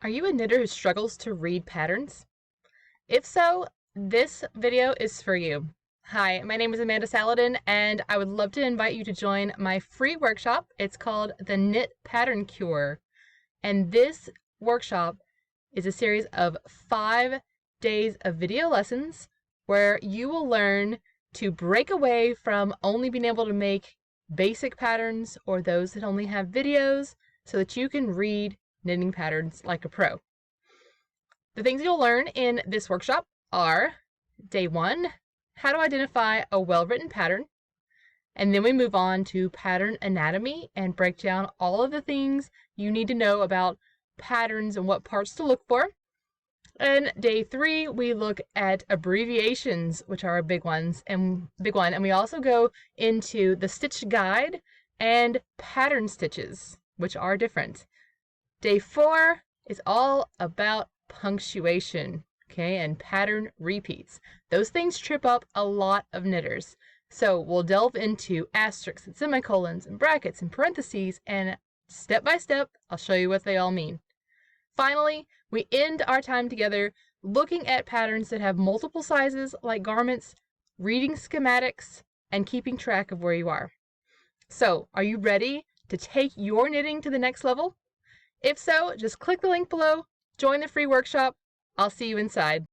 Are you a knitter who struggles to read patterns? If so, this video is for you. Hi, my name is Amanda Saladin, and I would love to invite you to join my free workshop. It's called the Knit Pattern Cure, and this workshop is a series of 5 days of video lessons where you will learn to break away from only being able to make basic patterns or those that only have videos so that you can read knitting patterns like a pro. The things you'll learn in this workshop are: day 1, how to identify a well-written pattern, and then we move on to pattern anatomy and break down all of the things you need to know about patterns and what parts to look for. And day 3, we look at abbreviations, which are a big one, and we also go into the stitch guide and pattern stitches, which are different. Day 4 is all about punctuation, okay, and pattern repeats. Those things trip up a lot of knitters. So we'll delve into asterisks and semicolons and brackets and parentheses, and step by step, I'll show you what they all mean. Finally, we end our time together looking at patterns that have multiple sizes like garments, reading schematics, and keeping track of where you are. So, are you ready to take your knitting to the next level? If so, just click the link below, join the free workshop. I'll see you inside.